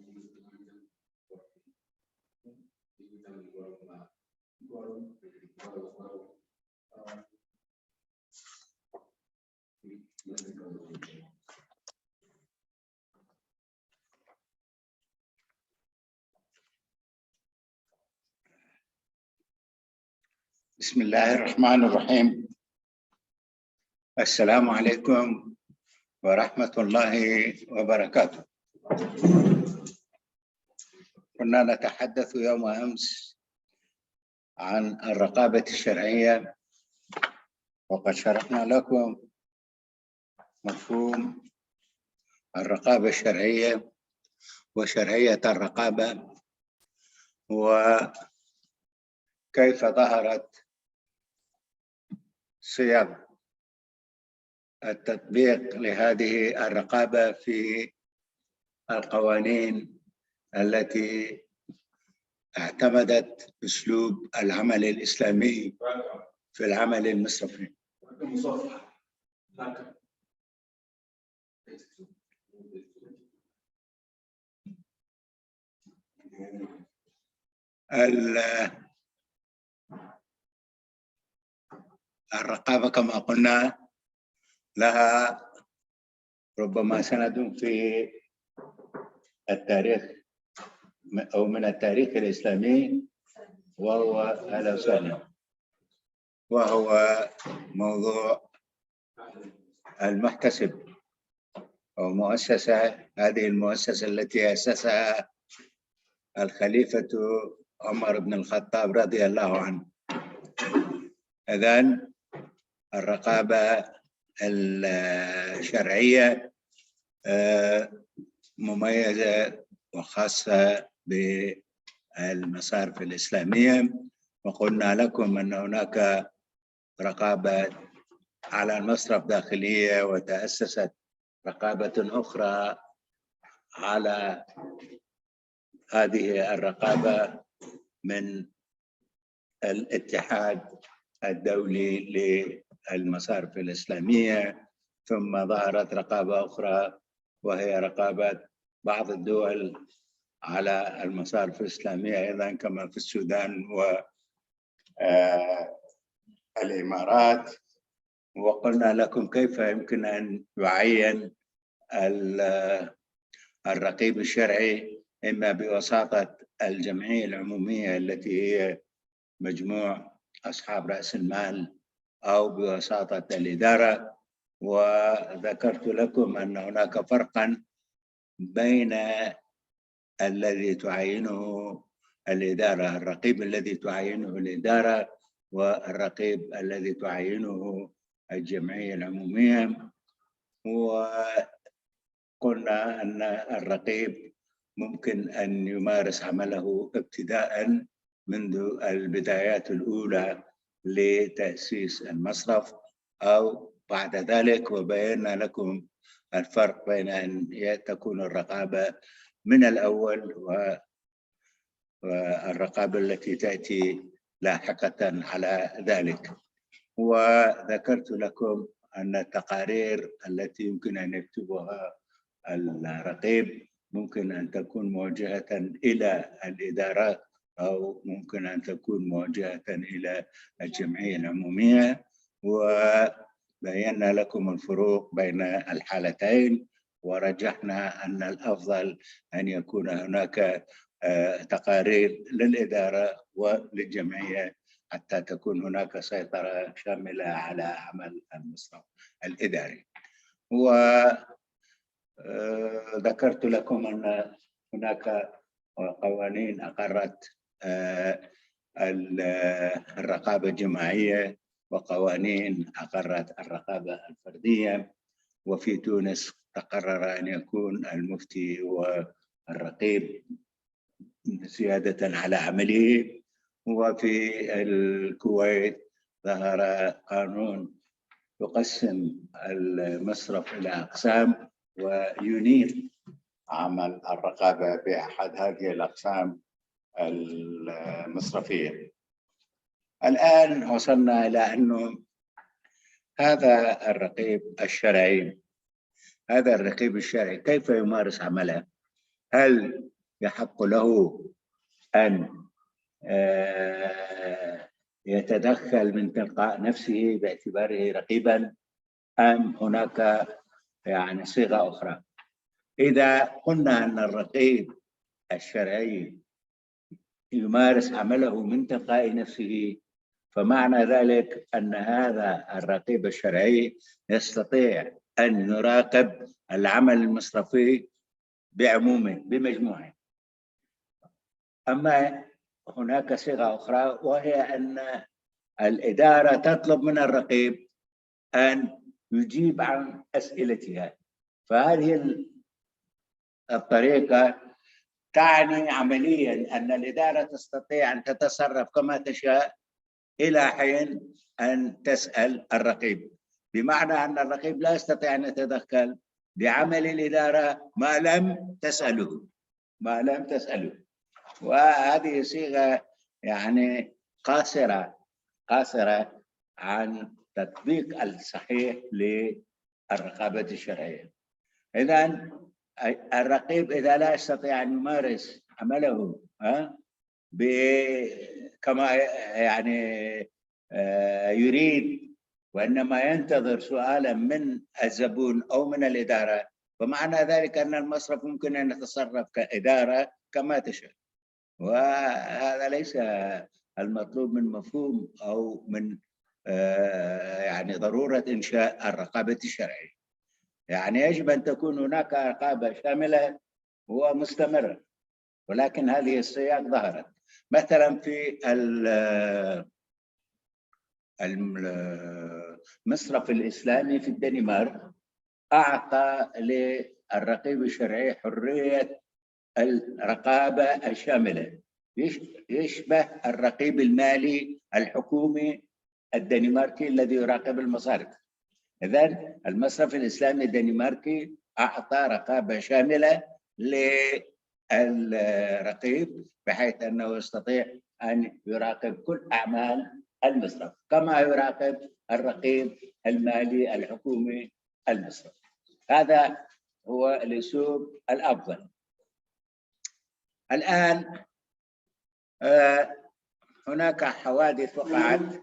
بسم الله الرحمن الرحيم. السلام عليكم ورحمة الله وبركاته. كنا نتحدث يوم أمس عن الرقابة الشرعية، وقد شرحنا لكم مفهوم الرقابة الشرعية وشرعية الرقابة، وكيف ظهرت صيغ التطبيق لهذه الرقابة في القوانين التي اعتمدت أسلوب العمل الإسلامي في العمل المصرفي. الرقابة كما قلنا لها ربما سند في التاريخ أو من التاريخ الإسلامي، وهو الأوثان، وهو موضوع المحتسب أو مؤسسة، هذه المؤسسة التي أسسها الخليفة عمر بن الخطاب رضي الله عنه. إذن الرقابة الشرعية مميزة وخاصة بالمصارف الإسلامية، وقلنا لكم أن هناك رقابة على المصرف داخلية، وتأسست رقابة أخرى على هذه الرقابة من الاتحاد الدولي للمصارف الإسلامية، ثم ظهرت رقابة أخرى وهي رقابة بعض الدول على المصارف الإسلامية أيضا، كما في السودان والإمارات. وقلنا لكم كيف يمكن أن يعين الرقيب الشرعي، إما بوساطة الجمعية العمومية التي هي مجموع أصحاب رأس المال، أو بوساطة الإدارة. وذكرت لكم أن هناك فرقاً بين الذي تعينه الإدارة، الرقيب الذي تعينه الإدارة، والرقيب الذي تعينه الجمعية العمومية. وقلنا أن الرقيب ممكن أن يمارس عمله ابتداءً منذ البدايات الأولى لتأسيس المصرف أو بعد ذلك، وبينا لكم الفرق بين أن تكون الرقابة من الأول والرقابة التي تأتي لاحقة على ذلك. وذكرت لكم أن التقارير التي يمكن أن يكتبها الرقيب ممكن أن تكون موجهة إلى الإدارة، أو ممكن أن تكون موجهة إلى الجمعية العمومية. وبينا لكم الفروق بين الحالتين، ورجحنا أن الأفضل أن يكون هناك تقارير للإدارة وللجمعية حتى تكون هناك سيطرة شاملة على عمل المصرف الإداري. وذكرت لكم أن هناك قوانين أقرت الرقابة الجماعية، وقوانين أقرت الرقابة الفردية. وفي تونس تقرر أن يكون المفتي والرقيب زيادة على عمله. وفي الكويت ظهر قانون يقسم المصرف إلى أقسام وينير عمل الرقابة بأحد هذه الأقسام المصرفية. الآن وصلنا إلى أنه هذا الرقيب الشرعي كيف يمارس عمله؟ هل يحق له أن يتدخل من تلقاء نفسه باعتباره رقيبا، أم هناك يعني صيغة أخرى؟ إذا قلنا أن الرقيب الشرعي يمارس عمله من تلقاء نفسه، فمعنى ذلك أن هذا الرقيب الشرعي يستطيع أن يراقب العمل المصرفي بعمومه بمجموعه. أما هناك صيغة أخرى، وهي أن الإدارة تطلب من الرقيب أن يجيب عن أسئلتها. فهذه الطريقة تعني عمليا أن الإدارة تستطيع أن تتصرف كما تشاء إلى حين أن تسأل الرقيب، بمعنى أن الرقيب لا يستطيع أن يتدخل بعمل الإدارة ما لم تسأله. وهذه صيغة يعني قاصرة عن تطبيق الصحيح للرقابة الشرعية. إذن الرقيب إذا لا يستطيع أن يمارس عمله كما يعني يريد، وإنما ينتظر سؤالا من الزبون أو من الإدارة، فمعنى ذلك أن المصرف ممكن أن يتصرف كإدارة كما تشاء، وهذا ليس المطلوب من مفهوم أو من يعني ضرورة إنشاء الرقابة الشرعية. يعني يجب أن تكون هناك رقابة شاملة ومستمرة، ولكن هذه الصيغ ظهرت مثلا في المصرف الإسلامي في الدنمارك، أعطى للرقيب الشرعي حرية الرقابة الشاملة، يشبه الرقيب المالي الحكومي الدنماركي الذي يراقب المصارف. إذن المصرف الإسلامي الدنماركي أعطى رقابة شاملة للرقيب، بحيث أنه يستطيع أن يراقب كل أعمال المصرف كما يراقب الرقيب المالي الحكومي المصرف. هذا هو الأسلوب الأفضل. الآن هناك حوادث وقعت،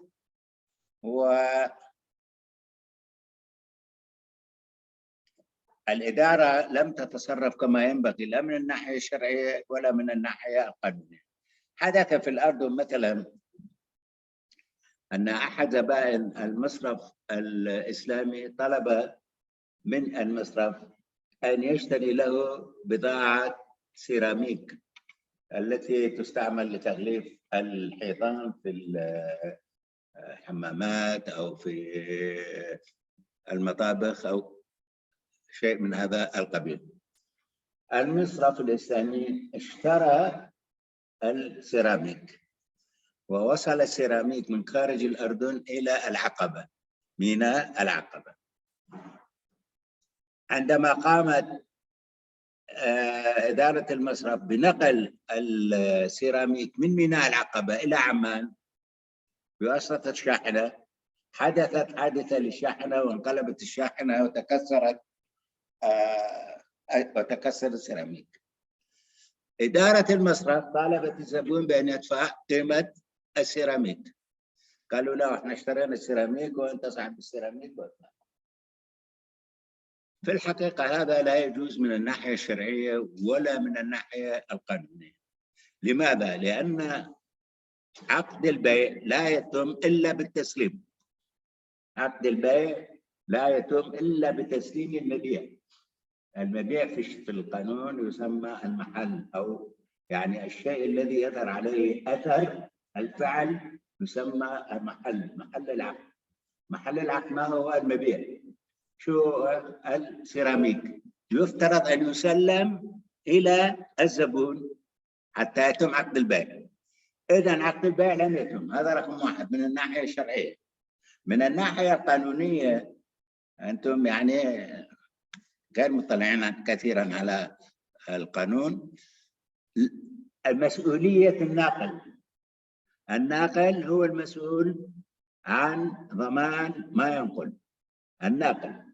والإدارة لم تتصرف كما ينبغي، لا من الناحية الشرعية ولا من الناحية القانونية. حدث في الأردن مثلا أن أحد زبائن المصرف الإسلامي طلب من المصرف أن يشتري له بضاعة سيراميك التي تستعمل لتغليف الحيطان في الحمامات أو في المطابخ أو شيء من هذا القبيل. المصرف الإسلامي اشترى السيراميك، ووصل السيراميك من خارج الأردن إلى العقبة، ميناء العقبة. عندما قامت إدارة المصرف بنقل السيراميك من ميناء العقبة إلى عمان بواسطة الشاحنة، حدثت حادثة للشاحنة وانقلبت الشاحنة وتكسر السيراميك. إدارة المصرف طالبت الزبون بأن يدفع قيمة السيراميك، قالوا لا احنا اشترينا السيراميك وانت صاحب السيراميك وادفع. في الحقيقة هذا لا يجوز من الناحية الشرعية ولا من الناحية القانونية. لماذا؟ لأن عقد البيع لا يتم إلا بالتسليم. عقد البيع لا يتم إلا بتسليم المبيع. المبيع في القانون يسمى المحل، أو يعني الشيء الذي يظهر عليه أثر الفعل يسمى المحل، محل العقد. محل العقد ما هو؟ المبيع. شو السيراميك يفترض أن يسلم إلى الزبون حتى يتم عقد البيع. إذن عقد البيع لم يتم، هذا رقم واحد من الناحية الشرعية. من الناحية القانونية أنتم يعني غير مطلعين كثيرا على القانون. المسؤولية الناقل هو المسؤول عن ضمان ما ينقل، الناقل.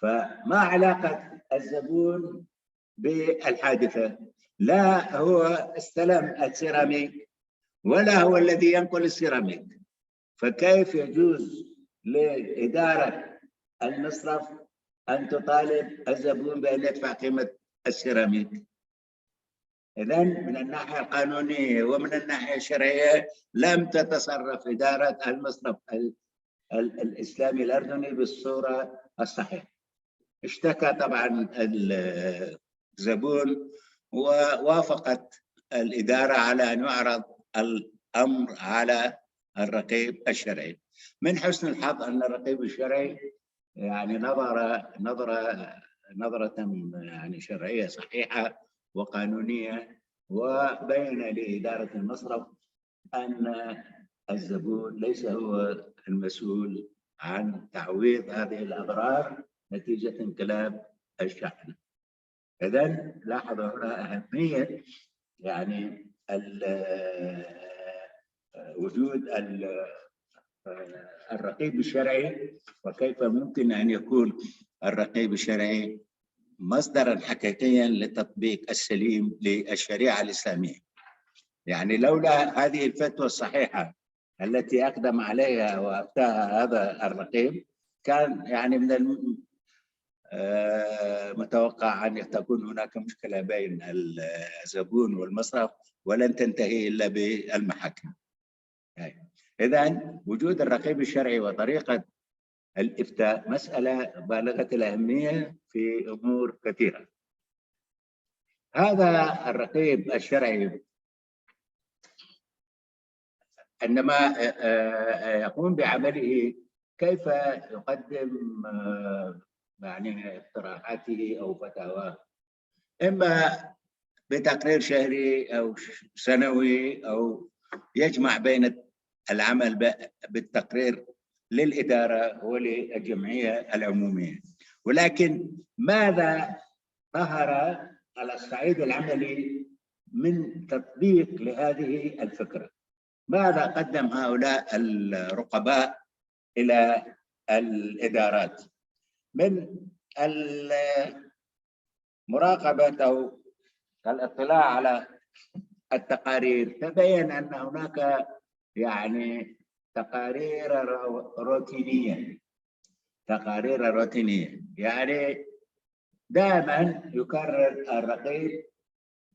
فما علاقة الزبون بالحادثة؟ لا هو استلم السيراميك ولا هو الذي ينقل السيراميك، فكيف يجوز لإدارة المصرف أن تطالب الزبون بأن يدفع قيمة السيراميك؟ إذن من الناحية القانونية ومن الناحية الشرعية لم تتصرف إدارة المصرف الإسلامي الأردني بالصورة الصحيحة. اشتكى طبعا الزبون ووافقت الإدارة على أن يعرض الأمر على الرقيب الشرعي. من حسن الحظ أن الرقيب الشرعي يعني نظرة يعني شرعية صحيحة وقانونية، وبين لإدارة المصرف أن الزبون ليس هو المسؤول عن تعويض هذه الأضرار نتيجة انقلاب الشحنة. إذن لاحظوا هنا أهمية يعني وجود الرقيب الشرعي، وكيف ممكن أن يكون الرقيب الشرعي مصدرا حقيقيا للتطبيق السليم للشريعة الإسلامية. يعني لولا هذه الفتوى الصحيحة التي أقدم عليها وأفتاها هذا الرقيب كان يعني من المتوقع أن تكون هناك مشكلة بين الزبون والمصرف ولن تنتهي إلا بالمحاكم. إذن وجود الرقيب الشرعي وطريقة الإفتاء مسألة بالغة الأهمية في أمور كثيرة. هذا الرقيب الشرعي عندما يقوم بعمله كيف يقدم يعني اقتراحاته أو فتاواه، إما بتقرير شهري أو سنوي أو يجمع بين العمل بالتقرير للإدارة وللجمعية العمومية. ولكن ماذا ظهر على الصعيد العملي من تطبيق لهذه الفكرة؟ ماذا قدم هؤلاء الرقباء إلى الإدارات من المراقبة أو الاطلاع على التقارير؟ تبين أن هناك يعني تقارير روتينية، يعني دائما يكرر الرقيب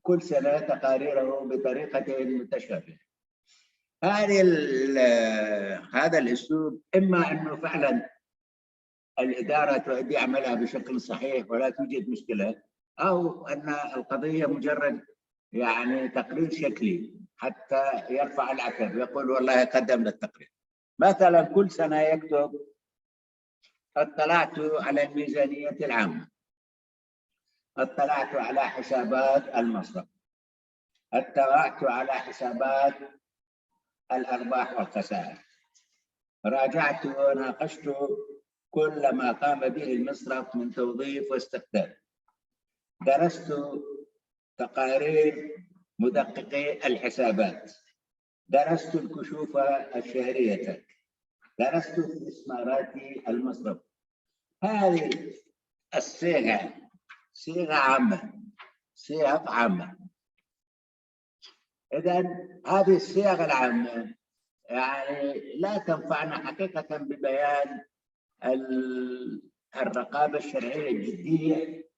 كل سنة تقاريره بطريقة متشابهة. هذا الأسلوب إما أنه فعلا الإدارة تؤدي عملها بشكل صحيح ولا توجد مشكلة، أو أن القضية مجرد يعني تقرير شكلي حتى يرفع العتب، يقول والله قدمنا التقرير. مثلا كل سنة يكتب اطلعت على الميزانية العامة، اطلعت على حسابات المصرف، اطلعت على حسابات الأرباح والخسائر، راجعت وناقشت كل ما قام به المصرف من توظيف واستخدام، درست تقارير مدققي الحسابات، درست الكشوف الشهرية، درست استثمارات المصرف. هذه الصيغة صيغة عامة. إذن هذه الصيغ العامة يعني لا تنفعنا حقيقة ببيان الرقابة الشرعية الجدية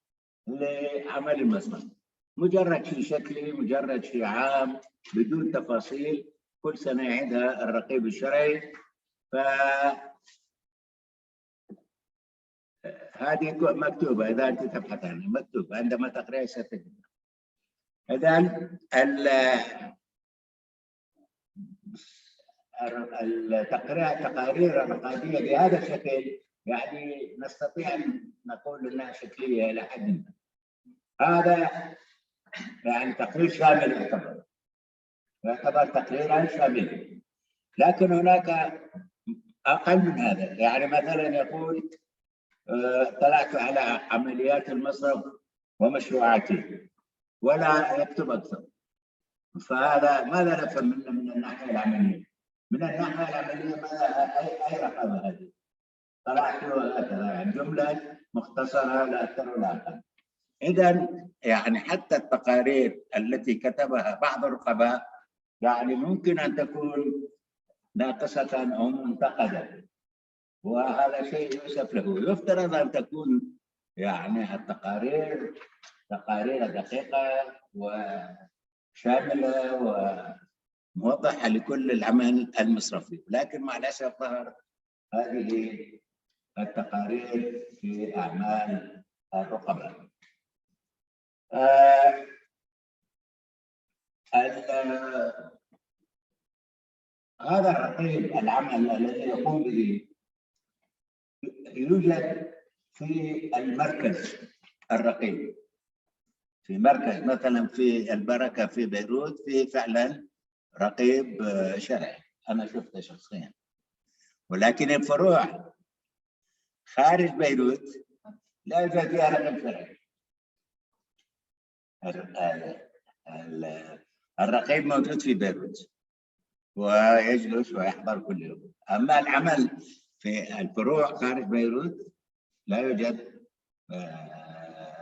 لعمل المصرف. مجرد شيء شكلي، مجرد شيء عام بدون تفاصيل، كل سنة يعيدها الرقيب الشرعي. هذه مكتوبة، إذا أنت تبحث عنها مكتوبة، عندما تقرأها ستجد. إذن التقارير الرقابية بهذا الشكل يعني نستطيع أن نقول أنها شكلية إلى حد ما. هذا يعني تقرير شامل يعتبر تقريرا شاملا. لكن هناك أقل من هذا، يعني مثلا يقول اطلعت على عمليات المصرف ومشروعاته، ولا يكتب أكثر. فهذا ماذا نفهم منه من الناحية العملية؟ من الناحية العملية ماذا أي رقابة هذه؟ طلعت هكذا يعني جملة مختصرة لا أكثر ولا أقل. إذا يعني حتى التقارير التي كتبها بعض الرقباء يعني ممكن أن تكون ناقصة أو منتقدة، وهذا شيء يؤسف له. يفترض أن تكون يعني التقارير تقارير دقيقة وشاملة وموضحة لكل العمل المصرفي، لكن مع الأسف ظهر هذه التقارير في أعمال الرقباء. هذا الرقيب العمل الذي يقوم به يوجد في المركز الرقيب، في مركز مثلا في البركة في بيروت في فعلا رقيب شرعي أنا شفته شخصيا، ولكن الفروع خارج بيروت لا يوجد فيها رقيب شرعي. الرقيب موجود في بيروت ويجلس ويحضر كل يوم، أما العمل في الفروع خارج بيروت لا يوجد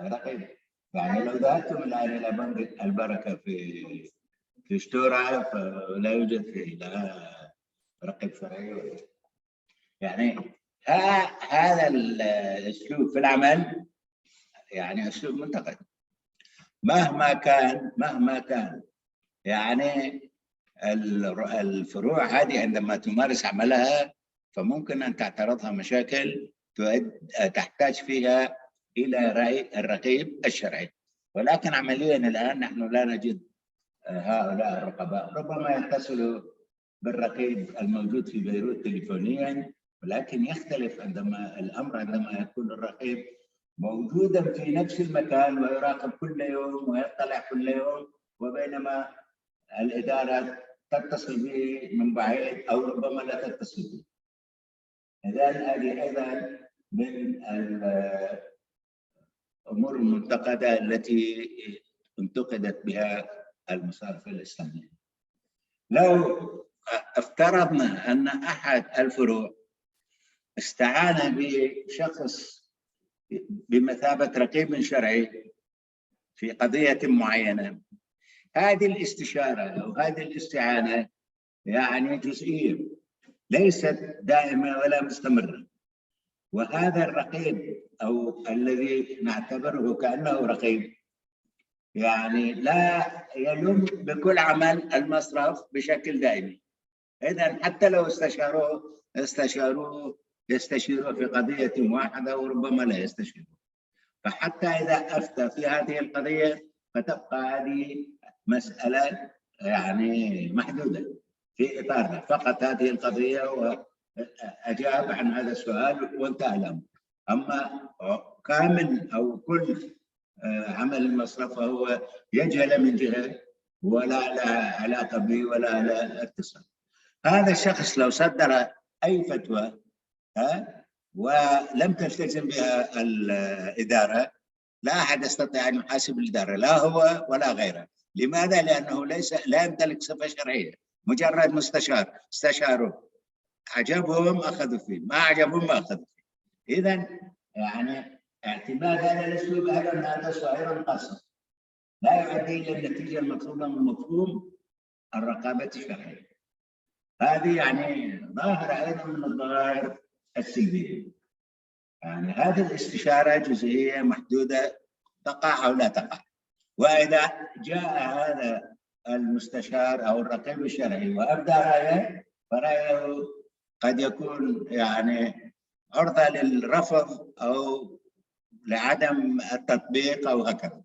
رقيب. يعني لو ذهبتم الآن إلى بنك البركة في شتورة فلا يوجد فيه لا رقيب شرعي. يعني هذا الأسلوب في العمل يعني أسلوب منتقد مهما كان. يعني الفروع هذه عندما تمارس عملها فممكن أن تعترضها مشاكل تحتاج فيها إلى رأي الرقيب الشرعي، ولكن عمليا الآن نحن لا نجد هؤلاء الرقباء. ربما يتصلوا بالرقيب الموجود في بيروت تليفونيا، ولكن يختلف عندما يكون الرقيب موجودا في نفس المكان ويراقب كل يوم ويطلع كل يوم، وبينما الإدارة تتصل به من بعيد أو ربما لا تتصل به. إذن هذه أيضا من الأمور المنتقدة التي انتقدت بها المصارف الإسلامية. لو افترضنا أن أحد الفروع استعان بشخص بمثابة رقيب شرعي في قضية معينة، هذه الاستشارة أو هذه الاستعانة يعني جزئية ليست دائمة ولا مستمرة، وهذا الرقيب أو الذي نعتبره كأنه رقيب يعني لا يلم بكل عمل المصرف بشكل دائمي. إذن حتى لو يستشيروه في قضية واحدة وربما لا يستشيروه، فحتى إذا أفتى في هذه القضية فتبقى هذه مسألة يعني محدودة في إطارها فقط هذه القضية، وأجاب عن هذا السؤال وانتهى الأمر. أما كامل أو كل عمل المصرف فهو يجهل من جهة ولا له علاقة به ولا له اتصال. هذا الشخص لو صدر أي فتوى ولم تلتزم بها الإدارة لا أحد يستطيع أن يحاسب الإدارة، لا هو ولا غيره. لماذا؟ لأنه لا يمتلك صفة شرعية، مجرد مستشار استشاروا، عجبهم أخذوا فيه، ما عجبهم ما أخذوا فيه. إذن يعني اعتماد هذا الأسلوب هذا صغير قصر لا يؤدي إلى النتيجة المطلوبة من مفهوم الرقابة الشرعية. هذه يعني ظاهرة أيضا من الظواهر السلبية. يعني هذه الاستشارة جزئية محدودة تقع أو لا تقع، وإذا جاء هذا المستشار أو الرقيب الشرعي وأبدى رأيه فرأيه قد يكون يعني عرضة للرفض أو لعدم التطبيق أو هكذا.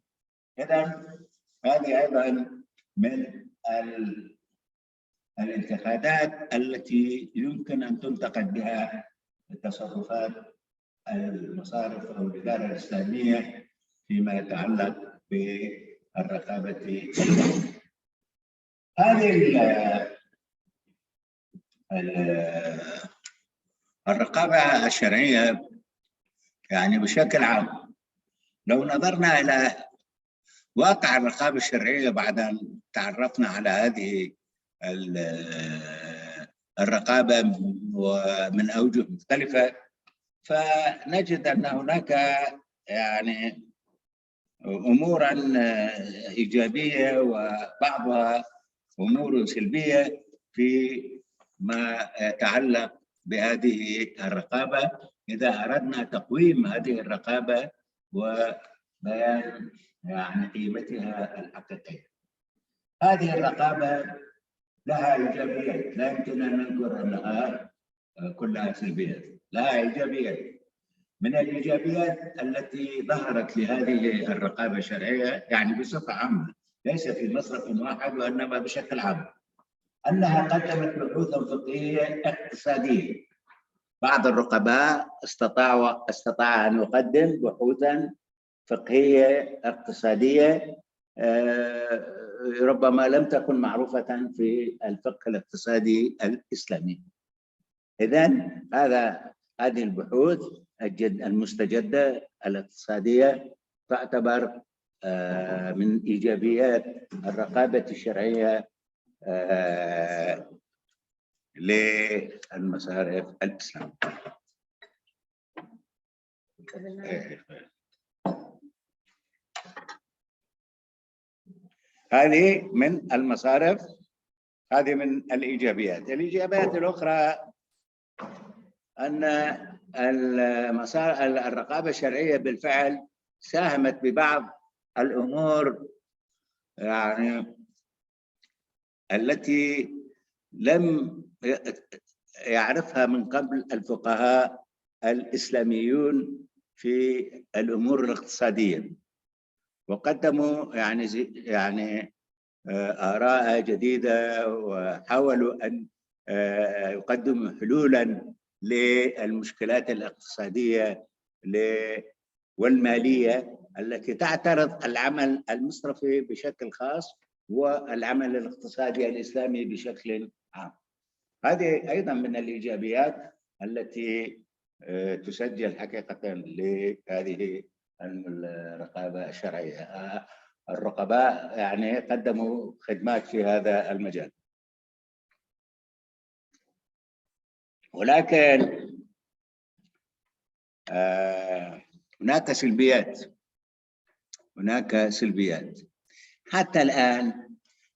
إذن هذه أيضا من الانتقادات التي يمكن أن تنتقد بها تصرفات المصارف أو الإدارة الإسلامية فيما يتعلق بالرقابة. هذه الرقابة الشرعية يعني بشكل عام لو نظرنا إلى واقع الرقابة الشرعية بعد أن تعرفنا على هذه الرقابة ومن أوجه مختلفة، فنجد أن هناك يعني أمورا إيجابية وبعضها أمور سلبية في ما يتعلق بهذه الرقابة، إذا أردنا تقويم هذه الرقابة وبيان يعني قيمتها الحقيقية. هذه الرقابة لها إيجابيات، لا يمكن أن ننكر أنها كلها سلبيات، لها إيجابيات. من الإيجابيات التي ظهرت لهذه الرقابة الشرعية يعني بصفة عامة، ليس في مصرف واحد وإنما بشكل عام، أنها قدمت بحوثا فقهية اقتصادية. بعض الرقباء استطاع أن يقدم بحوثا فقهية اقتصادية ربما لم تكن معروفة في الفقه الاقتصادي الإسلامي. إذن هذه البحوث المستجدة الاقتصادية تعتبر من إيجابيات الرقابة الشرعية للمصارف الإسلامية. هذه من المصارف، هذه من الإيجابيات. الإيجابيات الأخرى أن الرقابة الشرعية بالفعل ساهمت ببعض الأمور يعني التي لم يعرفها من قبل الفقهاء الإسلاميون في الأمور الاقتصادية، وقدموا يعني آراء جديدة، وحاولوا أن يقدموا حلولا للمشكلات الاقتصادية والمالية التي تعترض العمل المصرفي بشكل خاص والعمل الاقتصادي الإسلامي بشكل عام. هذه أيضا من الإيجابيات التي تسجل حقيقة لهذه الرقابة الشرعية. الرقباء يعني قدموا خدمات في هذا المجال. ولكن هناك سلبيات. حتى الآن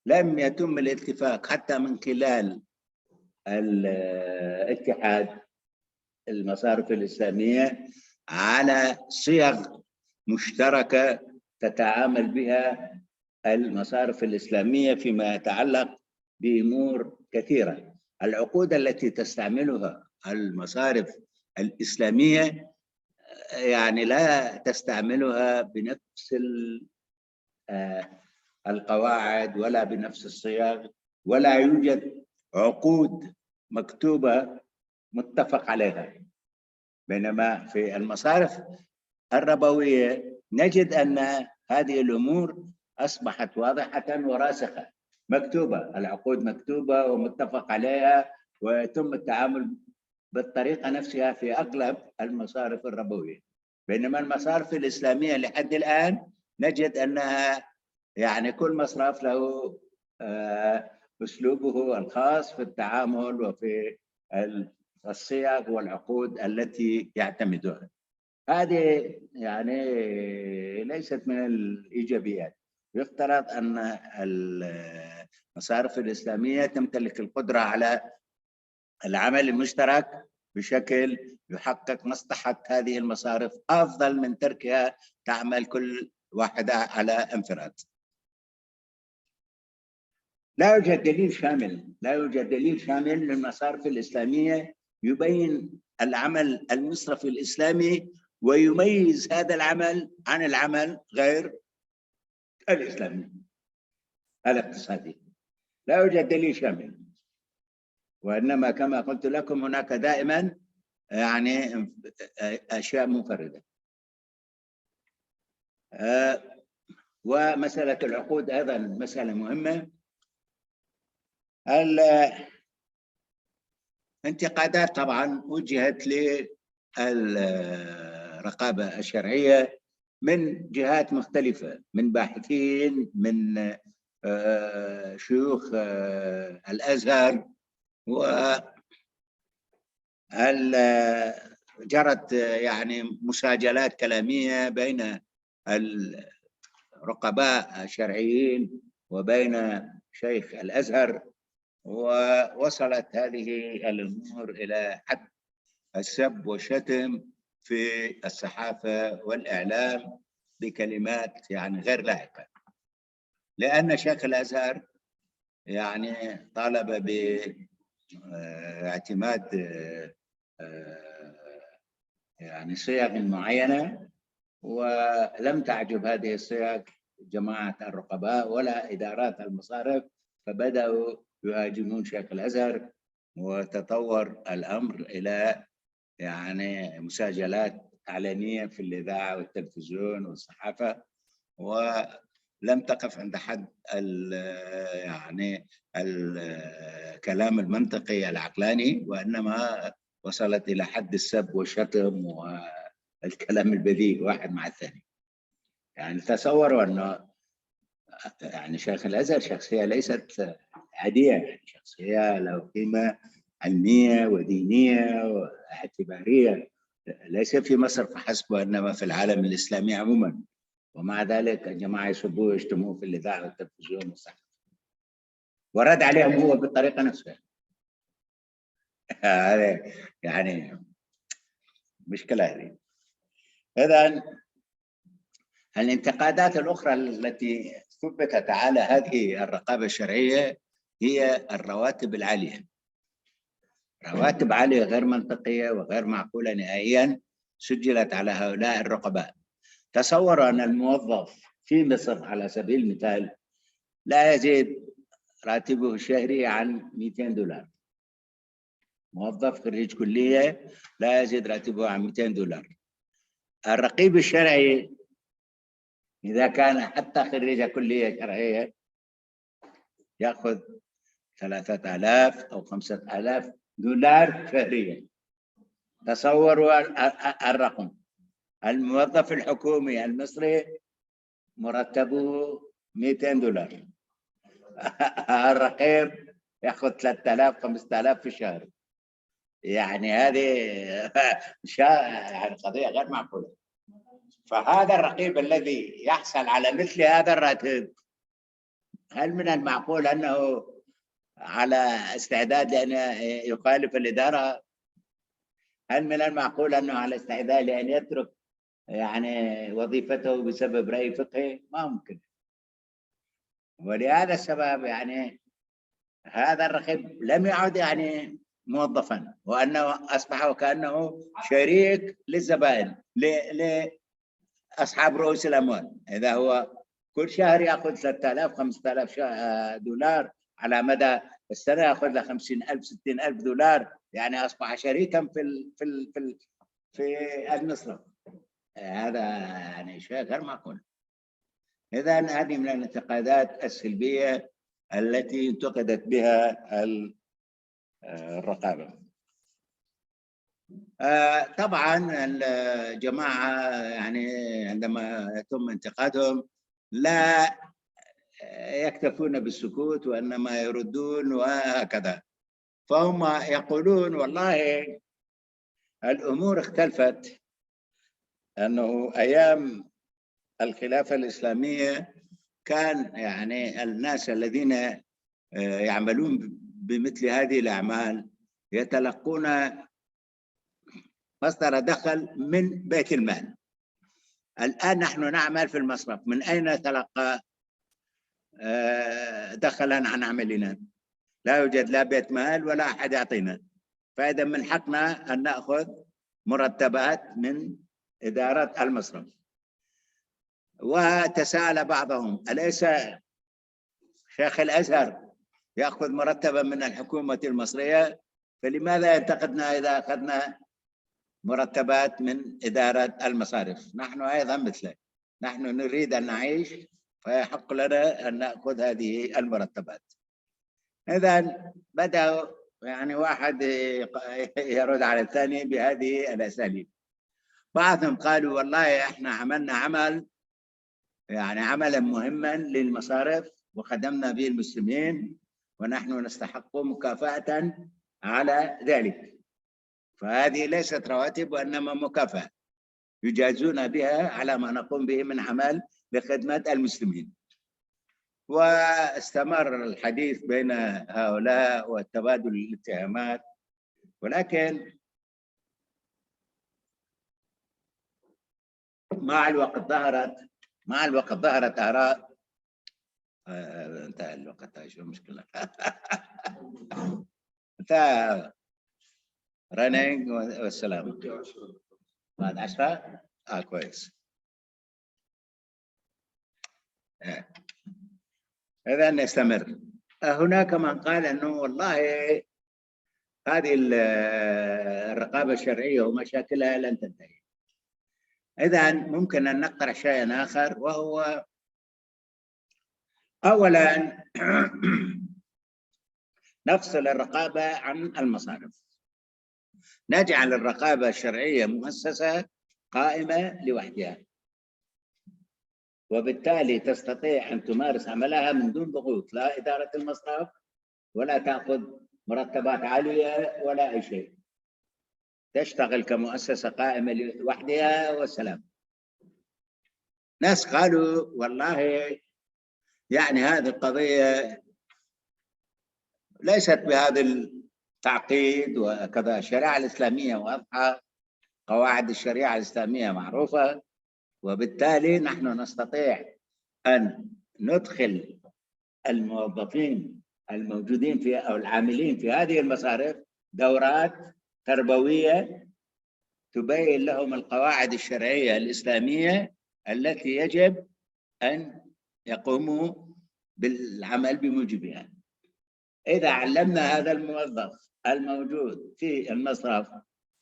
لم يتم الاتفاق حتى من خلال الاتحاد المصارف الإسلامية على صيغ مشتركة تتعامل بها المصارف الإسلامية فيما يتعلق بأمور كثيرة. العقود التي تستعملها المصارف الإسلامية يعني لا تستعملها بنفس القواعد ولا بنفس الصيغ، ولا يوجد عقود مكتوبة متفق عليها. بينما في المصارف الربوية نجد أن هذه الأمور أصبحت واضحة وراسخة، مكتوبة، العقود مكتوبة ومتفق عليها، ويتم التعامل بالطريقة نفسها في أغلب المصارف الربوية. بينما المصارف الإسلامية لحد الآن نجد أنها يعني كل مصرف له أسلوبه الخاص في التعامل وفي الصيغ والعقود التي يعتمدها. هذه يعني ليست من الإيجابيات. يفترض أن المصارف الإسلامية تمتلك القدرة على العمل المشترك بشكل يحقق مصلحة هذه المصارف أفضل من تركها تعمل كل واحدة على انفراد. لا يوجد دليل شامل للمصارف الإسلامية يبين العمل المصرفي الإسلامي ويميز هذا العمل عن العمل غير الإسلامي الاقتصادي. لا يوجد دليل شامل، وإنما كما قلت لكم هناك دائما يعني أشياء منفردة. ومسألة العقود أيضا مسألة مهمة. الانتقادات طبعا وجهت للرقابة الشرعية من جهات مختلفة، من باحثين، من شيوخ الأزهر، جرت يعني مساجلات كلامية بين رقباء شرعيين وبين شيخ الأزهر، ووصلت هذه الأمور إلى حد السب والشتم في الصحافة والإعلام بكلمات يعني غير لائقة، لأن شيخ الأزهر يعني طالب باعتماد يعني صيغ معينة، ولم تعجب هذه الصيغ جماعة الرقباء ولا إدارات المصارف، فبدأوا يهاجمون شيخ الأزهر، وتطور الأمر إلى يعني مساجلات علنية في الإذاعة والتلفزيون والصحافة، ولم تقف عند حد يعني الكلام المنطقي العقلاني، وإنما وصلت إلى حد السب والشتم والكلام البذيء واحد مع الثاني. يعني تصوروا أنه يعني شيخ الأزهر شخصية ليست عادية، يعني شخصية له قيمة علمية ودينية واعتبارية، ليس في مصر فحسب وإنما في العالم الإسلامي عموما، ومع ذلك الجماعة يسبوه ويشتموه في الإذاعة والتلفزيون والصحافة، ورد عليهم هو بالطريقة نفسها. هذا يعني مشكلة هذه. إذن الانتقادات الأخرى التي ثبتت على هذه الرقابة الشرعية هي الرواتب العالية، رواتب عالية غير منطقية وغير معقولة نهائيا سجلت على هؤلاء الرقباء. تصوروا أن الموظف في مصر على سبيل المثال لا يزيد راتبه الشهري عن 200 دولار، موظف خريج كلية لا يزيد راتبه عن 200 دولار. الرقيب الشرعي إذا كان حتى خريج كلية شرعية يأخذ 3000 أو 5000 دولار شهريا. تصوروا الرقم. الموظف الحكومي المصري مرتبه 200 دولار، الرقيب يأخذ 3000 5000 في الشهر. يعني هذه يعني قضية غير معقولة. فهذا الرقيب الذي يحصل على مثل هذا الراتب، هل من المعقول أنه على استعداد لأن يخالف الإدارة؟ هل من المعقول أنه على استعداد لأن يترك يعني وظيفته بسبب رأي فقهي؟ ما ممكن. ولهذا السبب يعني هذا الرقيب لم يعد يعني موظفا، وأنه أصبح وكأنه شريك للزبائن لأصحاب رؤوس الأموال. إذا هو كل شهر يأخذ 3000 5000 دولار، على مدى السنة يأخذ له 50,000 60,000 دولار، يعني أصبح شريكا في المصرف. هذا يعني شيء غير معقول. إذا هذه من الانتقادات السلبية التي انتقدت بها الرقابة. طبعا الجماعة يعني عندما يتم انتقادهم لا يكتفون بالسكوت وإنما يردون وهكذا، فهم يقولون والله الأمور اختلفت، أنه أيام الخلافة الإسلامية كان يعني الناس الذين يعملون بمثل هذه الأعمال يتلقون مصدر دخل من بيت المال. الآن نحن نعمل في المصرف، من أين نتلقى دخلا عن عملنا؟ لا يوجد لا بيت مال ولا أحد يعطينا، فإذا من حقنا أن نأخذ مرتبات من إدارة المصرف. وتساءل بعضهم أليس شيخ الأزهر يأخذ مرتبا من الحكومة المصرية؟ فلماذا ينتقدنا إذا أخذنا مرتبات من إدارة المصارف؟ نحن أيضا مثله، نحن نريد أن نعيش فيحق لنا أن نأخذ هذه المرتبات. إذا بدأوا يعني واحد يرد على الثاني بهذه الأساليب. بعضهم قالوا والله إحنا عملنا عمل يعني عملا مهما للمصارف وخدمنا به المسلمين، ونحن نستحق مكافأة على ذلك، فهذه ليست رواتب وإنما مكافأة يجازون بها على ما نقوم به من عمل لخدمة المسلمين. واستمر الحديث بين هؤلاء وتبادل الاتهامات، ولكن مع الوقت ظهرت آراء. انتهى الوقت، شو المشكلة؟ انتهى رننج والسلام. بعد 10 كويس. إذا نستمر. هناك من قال أنه والله هذه الرقابة الشرعية ومشاكلها لن تنتهي. إذا ممكن أن نقترح شيئا آخر، وهو أولا نفصل الرقابة عن المصارف، نجعل الرقابة الشرعية مؤسسة قائمة لوحدها، وبالتالي تستطيع أن تمارس عملها من دون ضغوط، لا إدارة المصرف ولا تأخذ مرتبات عالية ولا أي شيء، تشتغل كمؤسسة قائمة لوحدها والسلام. ناس قالوا والله يعني هذه القضية ليست بهذا التعقيد وكذا، الشريعة الإسلامية واضحة، قواعد الشريعة الإسلامية معروفة، وبالتالي نحن نستطيع أن ندخل الموظفين الموجودين في أو العاملين في هذه المصارف دورات تربوية تبين لهم القواعد الشرعية الإسلامية التي يجب أن يقوموا بالعمل بموجبها. إذا علمنا هذا الموظف الموجود في المصرف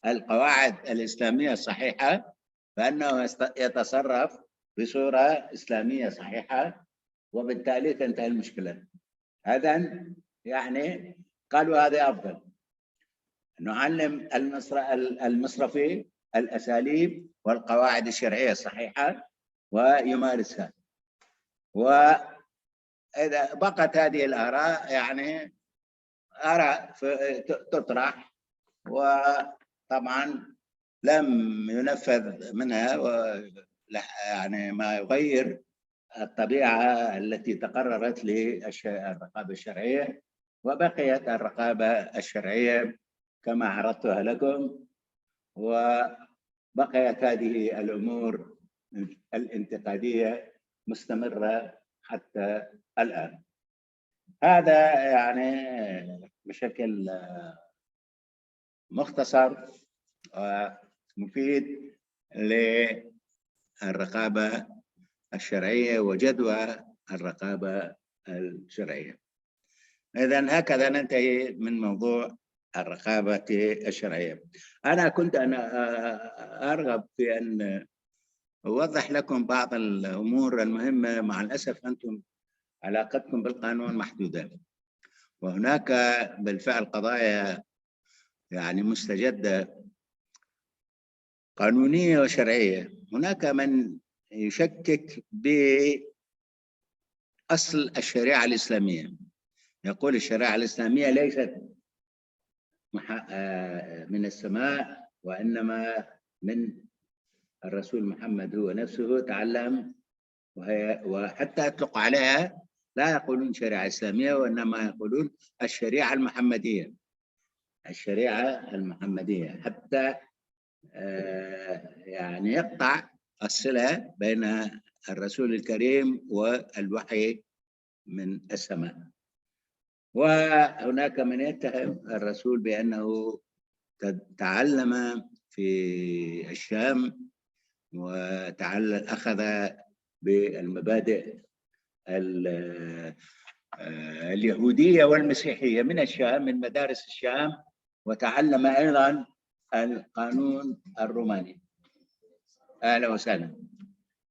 القواعد الإسلامية الصحيحة، فإنه يتصرف بصورة إسلامية صحيحة، وبالتالي تنتهي المشكلة. هذا يعني قالوا هذا أفضل، نعلم المصرفي الأساليب والقواعد الشرعية الصحيحة ويمارسها. وإذا بقت هذه الآراء يعني آراء تطرح، وطبعا لم ينفذ منها يعني ما يغير الطبيعة التي تقررت للرقابة الشرعية، وبقيت الرقابة الشرعية كما عرضتها لكم، وبقيت هذه الأمور الانتقادية مستمرة حتى الآن. هذا يعني بشكل مختصر ومفيد للرقابة الشرعية وجدوى الرقابة الشرعية. إذن هكذا ننتهي من موضوع الرقابة الشرعية. أنا كنت أرغب في أن أوضح لكم بعض الأمور المهمة. مع الأسف أنتم علاقتكم بالقانون محدودة، وهناك بالفعل قضايا يعني مستجدة قانونية وشرعية. هناك من يشكك بأصل الشريعة الإسلامية، يقول الشريعة الإسلامية ليست من السماء، وإنما من الرسول محمد هو نفسه تعلم، وحتى يطلق عليها لا يقولون شريعة إسلامية، وإنما يقولون الشريعة المحمدية، الشريعة المحمدية، حتى يعني يقطع الصلة بين الرسول الكريم والوحي من السماء. وهناك من يتهم الرسول بأنه تعلم في الشام أخذ بالمبادئ اليهودية والمسيحية من الشام، من مدارس الشام، وتعلم أيضا القانون الروماني. أهلا وسهلا.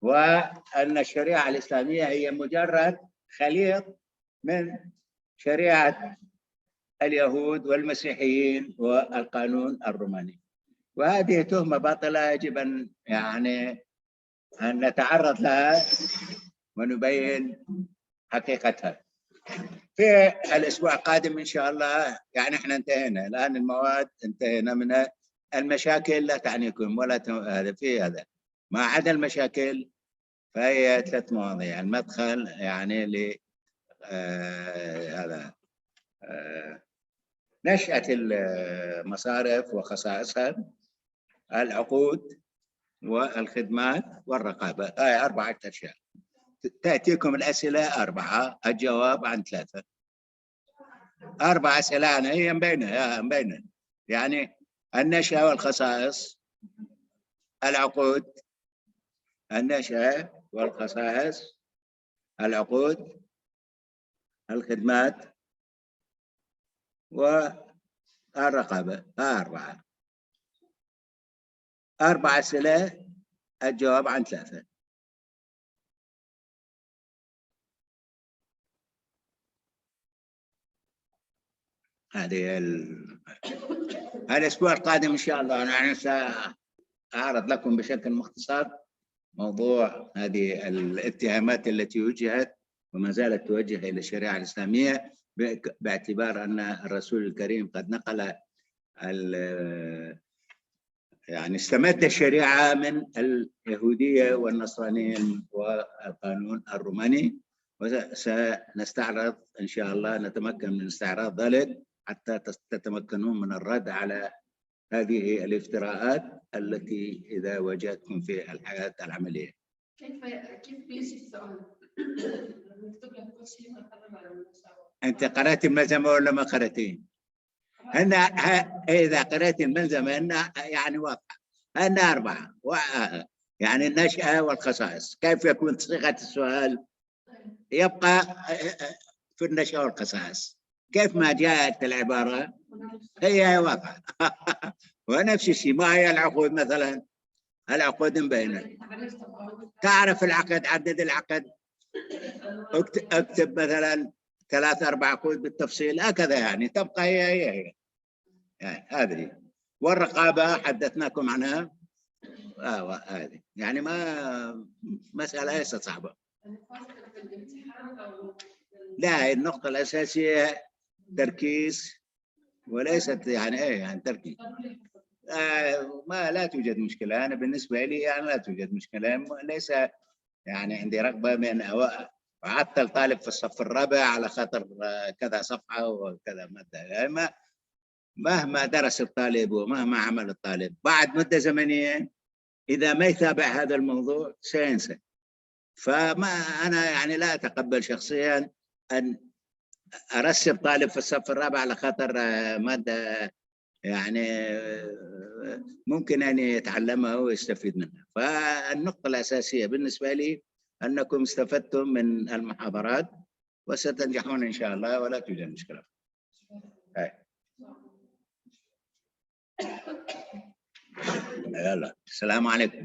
وأن الشريعة الإسلامية هي مجرد خليط من شريعة اليهود والمسيحيين والقانون الروماني، وهذه تهمة باطلة يجب أن يعني أن نتعرض لها ونبين حقيقتها. في الأسبوع القادم إن شاء الله يعني إحنا انتهينا الآن، المواد انتهينا منها، المشاكل لا تعنيكم ولا هذا في هذا، ما عدا المشاكل فهي 3 مواضيع. المدخل يعني ل هذا نشأة المصارف وخصائصها، العقود والخدمات والرقابة. هاي 4 أشياء. تأتيكم الأسئلة 4، الجواب عن 3. 4 أسئلة يعني هي مبينة يعني النشأة والخصائص، العقود، النشأة والخصائص، العقود، الخدمات والرقابة. 4 أسئلة، الجواب عن 3. هذه الأسبوع القادم إن شاء الله أنا سأعرض لكم بشكل مختصر موضوع هذه الاتهامات التي وجهت وما زالت توجه إلى الشريعة الإسلامية، باعتبار أن الرسول الكريم قد نقل يعني استمد الشريعة من اليهودية والنصرانية والقانون الروماني، وسنستعرض إن شاء الله، نتمكن من استعراض ذلك حتى تتمكنون من الرد على هذه الافتراءات التي إذا واجهتكم في الحياة العملية. كيف بيجي السؤال؟ مكتوب لك كل شيء أنت قرأت الملزمة ولا ما قرأتين؟ إذا قرأت الملزمة يعني واضحة أن 4 يعني النشأة والخصائص. كيف يكون صيغة السؤال؟ يبقى في النشأة والخصائص كيف ما جاءت العبارة هي واضحة. ونفس الشيء ما هي العقود مثلا؟ العقود مبينة، تعرف العقد، عدد العقد، اكتب مثلا 3 4 عقود بالتفصيل هكذا، يعني تبقى هي يعني هذه. والرقابة حدثناكم عنها، هذه يعني ما مسألة ليست صعبة. لا، النقطة الأساسية تركيز وليست يعني تركيز. ما لا توجد مشكلة. أنا بالنسبة لي يعني لا توجد مشكلة. ليس يعني عندي رغبة من أعطل طالب في الصف الرابع على خاطر كذا صفحة وكذا مادة. يعني مهما درس الطالب ومهما عمل الطالب بعد مدة زمنية إذا ما يتابع هذا الموضوع سينسى. فما أنا يعني لا أتقبل شخصيا أن أرسب طالب في الصف الرابع على خاطر مادة يعني ممكن أن يتعلمها ويستفيد منها. فالنقطة الأساسية بالنسبة لي أنكم استفدتم من المحاضرات وستنجحون إن شاء الله ولا توجد مشكلة. يلا، السلام عليكم.